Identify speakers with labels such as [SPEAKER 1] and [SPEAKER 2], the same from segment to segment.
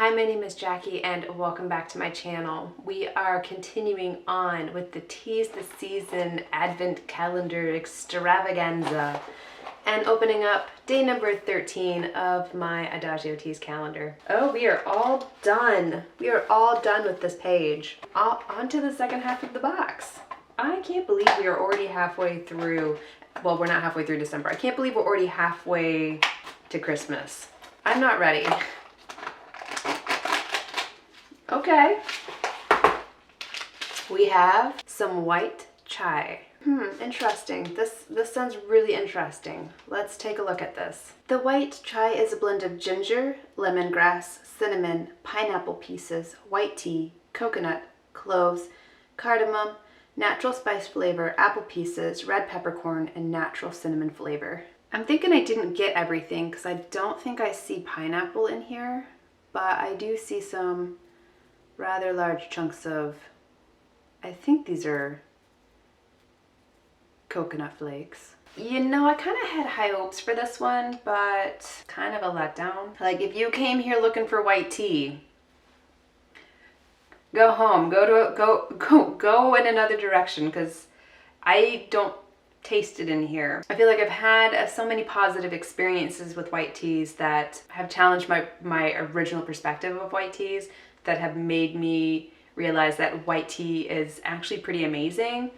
[SPEAKER 1] Hi, my name is Jackie and welcome back to my channel. We are continuing on with the Teas the Season Advent Calendar Extravaganza and opening up day number 13 of my Adagio Teas calendar. Oh, we are all done. We are all done with this page. On to the second half of the box. I can't believe we are already halfway through. Well, we're not halfway through December. I can't believe we're already halfway to Christmas. I'm not ready. Okay. We have some white chai. Interesting. This sounds really interesting. Let's take a look at this. The white chai is a blend of ginger, lemongrass, cinnamon, pineapple pieces, white tea, coconut, cloves, cardamom, natural spice flavor, apple pieces, red peppercorn, and natural cinnamon flavor. I'm thinking I didn't get everything because I don't think I see pineapple in here, but I do see some rather large chunks of, I think these are coconut flakes. You know, I kind of had high hopes for this one, but kind of a letdown. Like, if you came here looking for white tea, go home, go in another direction, because I don't taste it in here. I feel like I've had so many positive experiences with white teas that have challenged my original perspective of white teas, that have made me realize that white tea is actually pretty amazing.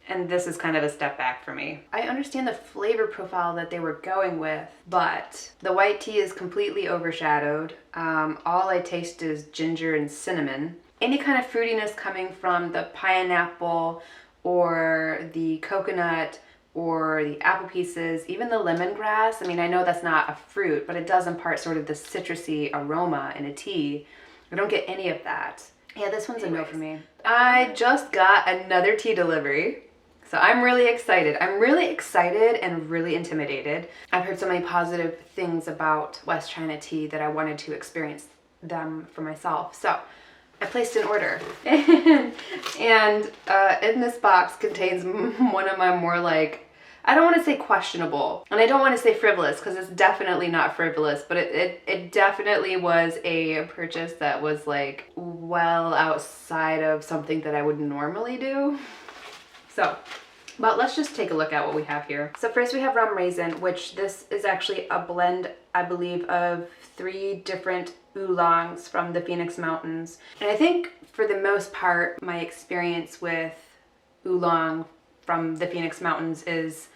[SPEAKER 1] And this is kind of a step back for me. I understand the flavor profile that they were going with, but the white tea is completely overshadowed. All I taste is ginger and cinnamon. Any kind of fruitiness coming from the pineapple or the coconut or the apple pieces, even the lemongrass. I mean, I know that's not a fruit, but it does impart sort of the citrusy aroma in a tea. I don't get any of that. Yeah, this one's a no for me. I just got another tea delivery, so I'm really excited. I'm really excited and really intimidated. I've heard so many positive things about West China tea that I wanted to experience them for myself. So I placed an order. and in this box contains one of my more, like, I don't want to say questionable, and I don't want to say frivolous, because it's definitely not frivolous, but it definitely was a purchase that was, like, well outside of something that I would normally do. So, but let's just take a look at what we have here. So first we have rum raisin, which this is actually a blend, I believe, of 3 different oolongs from the Phoenix Mountains. And I think for the most part, my experience with oolong from the Phoenix Mountains is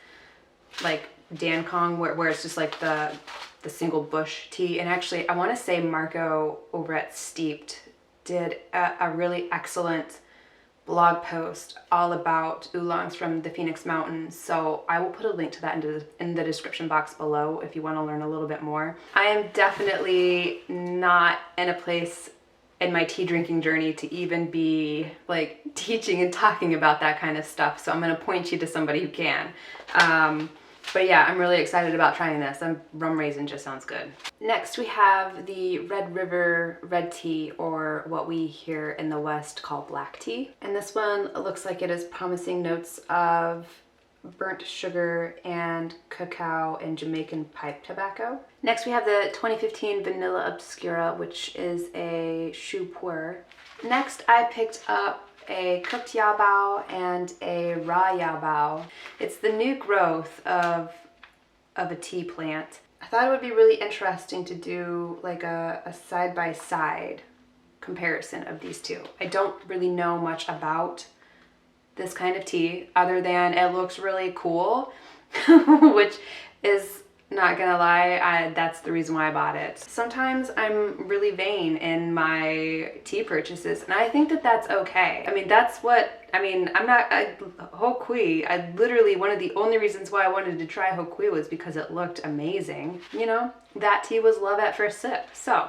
[SPEAKER 1] like Dankong, where it's just like the single bush tea. And actually, I want to say Marco over at Steeped did a really excellent blog post all about oolongs from the Phoenix Mountains. So I will put a link to that in the description box below if you want to learn a little bit more. I am definitely not in a place in my tea drinking journey to even be like teaching and talking about that kind of stuff. So I'm going to point you to somebody who can. But yeah, I'm really excited about trying this. Rum raisin just sounds good. Next we have the Red River red tea, or what we here in the West call black tea. And this one looks like it is promising notes of burnt sugar and cacao and Jamaican pipe tobacco. Next we have the 2015 Vanilla Obscura, which is a choux puer. Next I picked up a cooked yabao and a raw yabao. It's the new growth of a tea plant. I thought it would be really interesting to do like a side-by-side comparison of these two. I don't really know much about this kind of tea other than it looks really cool, which is, not gonna lie, that's the reason why I bought it. Sometimes I'm really vain in my tea purchases, and I think that that's okay. I mean, I'm not Ho Kui. I literally, one of the only reasons why I wanted to try Ho Kui was because it looked amazing. You know, that tea was love at first sip. So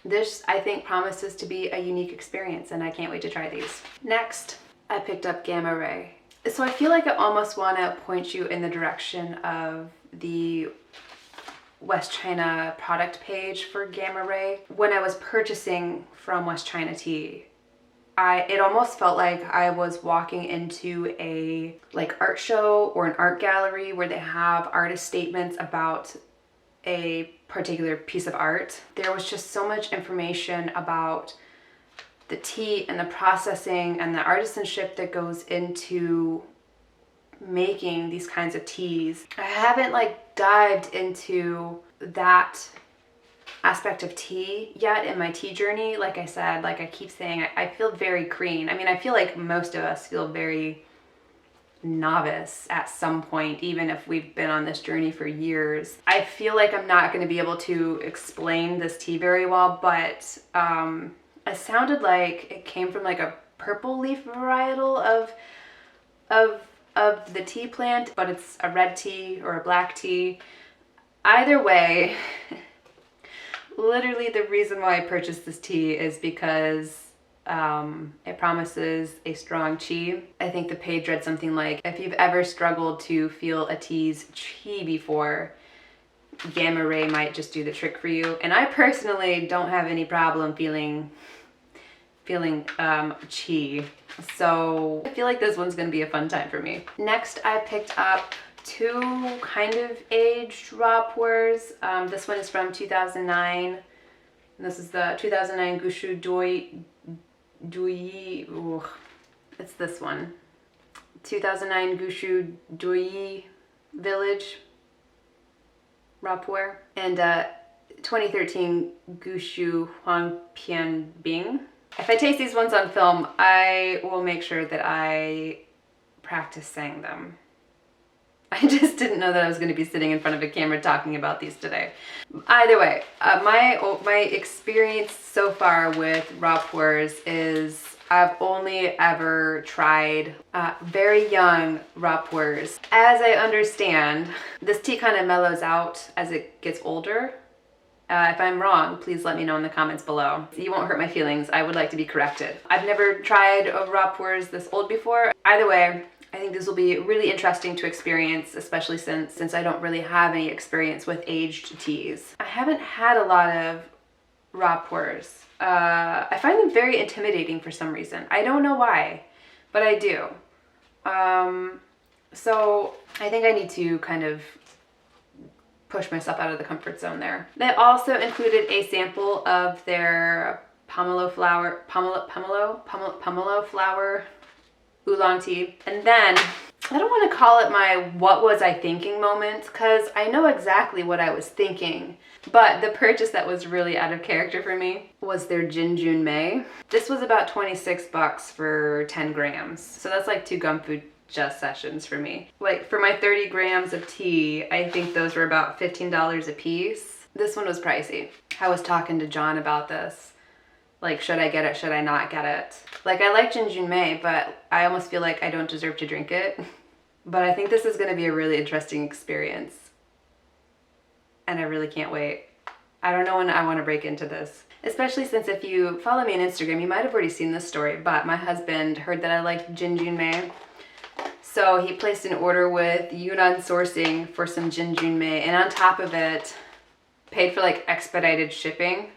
[SPEAKER 1] this, I think, promises to be a unique experience, and I can't wait to try these. Next, I picked up Gamma Ray. So I feel like I almost want to point you in the direction of the West China product page for Gamma Ray. When I was purchasing from West China Tea, it almost felt like I was walking into a like art show or an art gallery where they have artist statements about a particular piece of art. There was just so much information about the tea and the processing and the artisanship that goes into making these kinds of teas. I haven't like dived into that aspect of tea yet in my tea journey. Like I said, like I keep saying, I feel very green. I mean, I feel like most of us feel very novice at some point, even if we've been on this journey for years. I feel like I'm not going to be able to explain this tea very well, but it sounded like it came from like a purple leaf varietal of the tea plant, but it's a red tea or a black tea. Either way, literally the reason why I purchased this tea is because it promises a strong chi. I think the page read something like, if you've ever struggled to feel a tea's chi before, gamma ray might just do the trick for you. And I personally don't have any problem feeling chi. So I feel like this one's gonna be a fun time for me. Next, I picked up two kind of aged raw pours. This one is from 2009. And this is the 2009 Gushu Dui. It's this one. 2009 Gushu Dui Village raw pour. And 2013 Gushu Huangpian Bing. If I taste these ones on film, I will make sure that I practice saying them. I just didn't know that I was going to be sitting in front of a camera talking about these today. Either way, my experience so far with raw pours is I've only ever tried very young raw pours. As I understand, this tea kind of mellows out as it gets older. If I'm wrong, please let me know in the comments below. You won't hurt my feelings. I would like to be corrected. I've never tried a raw pours this old before. Either way, I think this will be really interesting to experience, especially since I don't really have any experience with aged teas. I haven't had a lot of raw pours. I find them very intimidating for some reason. I don't know why, but I do. So I think I need to kind of push myself out of the comfort zone there. They also included a sample of their pomelo flower oolong tea. And then, I don't want to call it my what was I thinking moment, because I know exactly what I was thinking, but the purchase that was really out of character for me was their Jinjun Mei. This was about 26 bucks for 10 grams. So that's like 2 gumfu just sessions for me. Like for my 30 grams of tea, I think those were about $15 a piece. This one was pricey. I was talking to John about this. Like, should I get it? Should I not get it? Like, I like Jinjun Mei, but I almost feel like I don't deserve to drink it. But I think this is gonna be a really interesting experience. And I really can't wait. I don't know when I wanna break into this. Especially since if you follow me on Instagram, you might have already seen this story, but my husband heard that I liked Jinjun Mei. So he placed an order with Yunnan Sourcing for some Jinjun Mei, and on top of it, paid for like expedited shipping.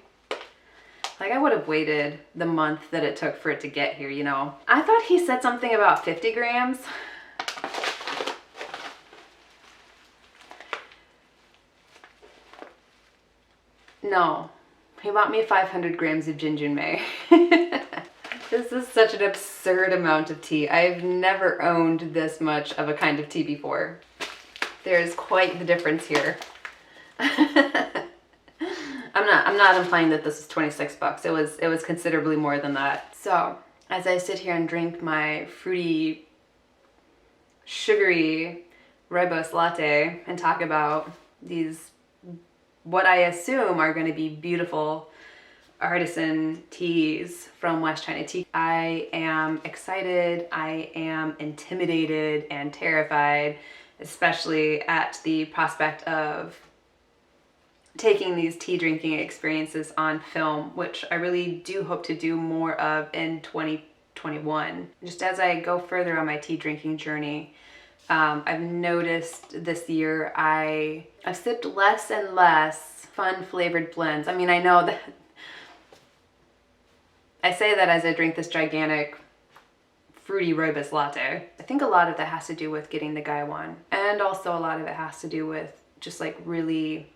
[SPEAKER 1] Like I would have waited the month that it took for it to get here, you know. I thought he said something about 50 grams. No, he bought me 500 grams of Jinjun Mei. This is such an absurd amount of tea. I've never owned this much of a kind of tea before. There's quite the difference here. I'm not implying that this is 26 bucks. It was considerably more than that. So, as I sit here and drink my fruity, sugary rooibos latte and talk about these, what I assume are going to be beautiful artisan teas from West China Tea, I am excited, I am intimidated and terrified, especially at the prospect of taking these tea drinking experiences on film, which I really do hope to do more of in 2021. Just as I go further on my tea drinking journey, I've noticed this year I've sipped less and less fun flavored blends. I mean, I know that I say that as I drink this gigantic fruity rooibos latte. I think a lot of that has to do with getting the Gaiwan, and also a lot of it has to do with just like really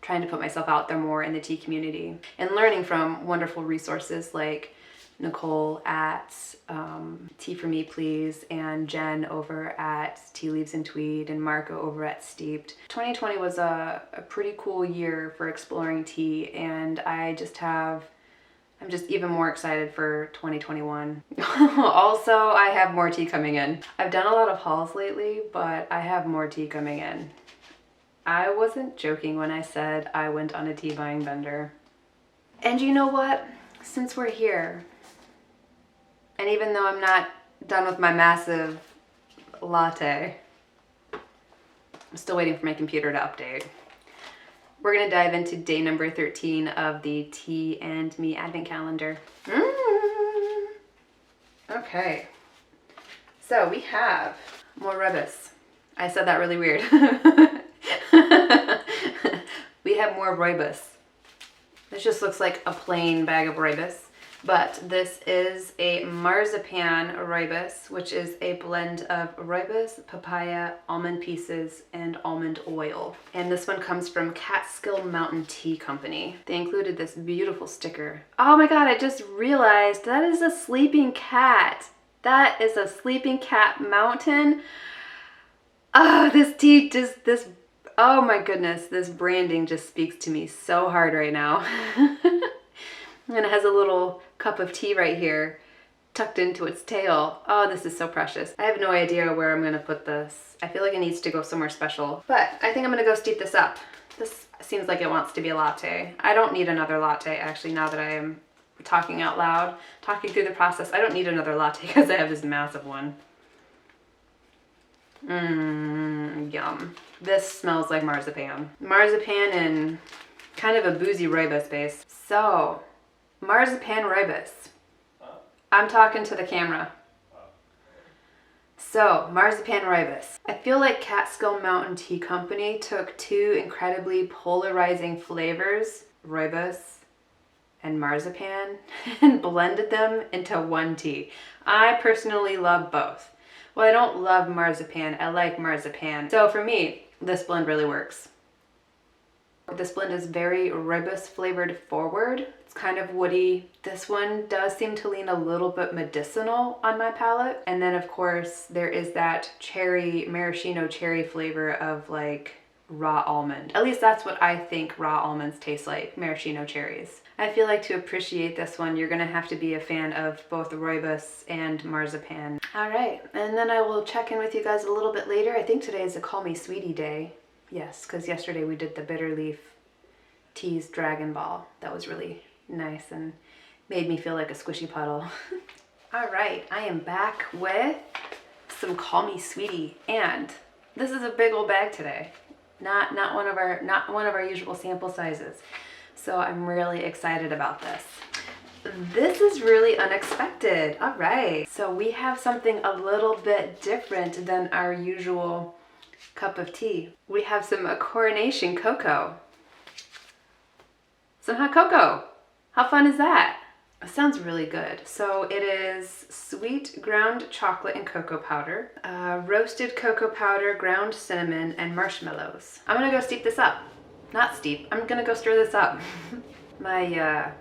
[SPEAKER 1] trying to put myself out there more in the tea community and learning from wonderful resources like Nicole at Tea For Me Please, and Jen over at Tea Leaves and Tweed, and Marco over at Steeped. 2020 was a pretty cool year for exploring tea, and I'm just even more excited for 2021. Also, I have more tea coming in. I've done a lot of hauls lately, but I have more tea coming in. I wasn't joking when I said I went on a tea buying bender. And you know what? Since we're here, and even though I'm not done with my massive latte, I'm still waiting for my computer to update. We're gonna dive into day number 13 of the Tea and Me Advent Calendar. Okay, so we have more rooibos. I said that really weird. We have more rooibos. This just looks like a plain bag of rooibos. But this is a marzipan rooibos, which is a blend of rooibos, papaya, almond pieces, and almond oil. And this one comes from Catskill Mountain Tea Company. They included this beautiful sticker. Oh my god, I just realized that is a sleeping cat. That is a sleeping cat mountain. Oh, this tea oh my goodness, this branding just speaks to me so hard right now. And it has a little cup of tea right here tucked into its tail. Oh, this is so precious. I have no idea where I'm gonna put this. I feel like it needs to go somewhere special, but I think I'm gonna go steep this up. This seems like it wants to be a latte. I don't need another latte, actually, now that I am talking out loud, talking through the process. I don't need another latte because I have this massive one. Yum. This smells like marzipan. Marzipan and kind of a boozy rooibos base. So, marzipan rooibos. I'm talking to the camera. So, marzipan rooibos. I feel like Catskill Mountain Tea Company took two incredibly polarizing flavors, rooibos and marzipan, and blended them into one tea. I personally love both. Well, I don't love marzipan, I like marzipan. So for me, this blend really works. This blend is very rooibos flavored forward. It's kind of woody. This one does seem to lean a little bit medicinal on my palate. And then of course there is that cherry, maraschino cherry flavor of like raw almond. At least that's what I think raw almonds taste like, maraschino cherries. I feel like to appreciate this one, you're gonna have to be a fan of both rooibos and marzipan. All right, and then I will check in with you guys a little bit later. I think today is a Call Me Sweetie day. Yes, because yesterday we did the Bitter Leaf Teas Dragon Ball. That was really nice and made me feel like a squishy puddle. All right, I am back with some Call Me Sweetie, and this is a big old bag today. Not one of our usual sample sizes. So I'm really excited about this. This is really unexpected. All right, so we have something a little bit different than our usual cup of tea. We have some coronation cocoa. Some hot cocoa. How fun is that? It sounds really good. So it is sweet ground chocolate and cocoa powder, roasted cocoa powder, ground cinnamon, and marshmallows. I'm gonna go steep this up. Not steep, I'm gonna go stir this up. My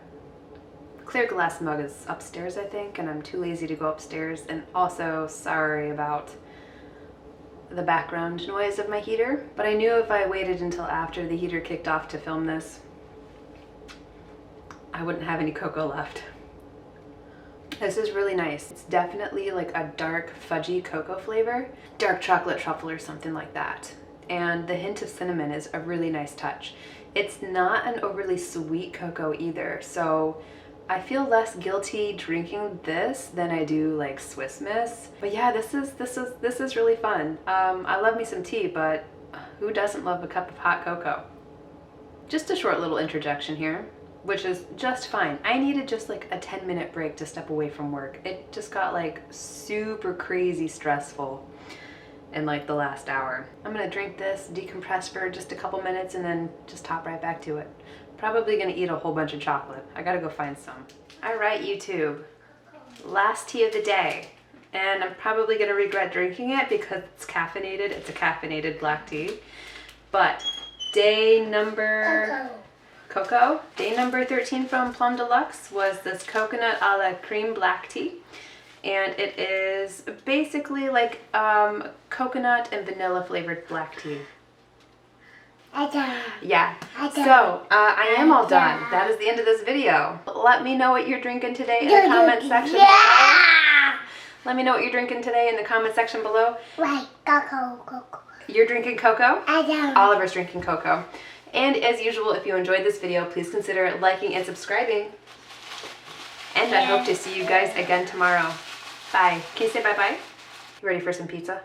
[SPEAKER 1] clear glass mug is upstairs, I think, and I'm too lazy to go upstairs. And also, sorry about the background noise of my heater, but I knew if I waited until after the heater kicked off to film this, I wouldn't have any cocoa left. This is really nice. It's definitely like a dark fudgy cocoa flavor, dark chocolate truffle or something like that. And the hint of cinnamon is a really nice touch. It's not an overly sweet cocoa either, so I feel less guilty drinking this than I do like Swiss Miss. But yeah, this is really fun. I love me some tea, but who doesn't love a cup of hot cocoa? Just a short little interjection here, which is just fine. I needed just like a 10-minute break to step away from work. It just got like super crazy stressful in like the last hour. I'm gonna drink this, decompress for just a couple minutes, and then just hop right back to it. Probably gonna eat a whole bunch of chocolate. I gotta go find some. All right, YouTube, last tea of the day. And I'm probably gonna regret drinking it because it's caffeinated. It's a caffeinated black tea. But Day number... Cocoa. Day number 13 from Plum Deluxe was this coconut a la cream black tea. And it is basically like coconut and vanilla flavored black tea. Yeah. So, I am all done. That is the end of this video. Let me know what you're drinking today in the comment section below. Let me know what you're drinking today in the comment section below.
[SPEAKER 2] Right, cocoa.
[SPEAKER 1] You're drinking cocoa?
[SPEAKER 2] I am.
[SPEAKER 1] Oliver's drinking cocoa. And as usual, if you enjoyed this video, please consider liking and subscribing. And I hope to see you guys again tomorrow. Bye. Can you say bye-bye? You ready for some pizza?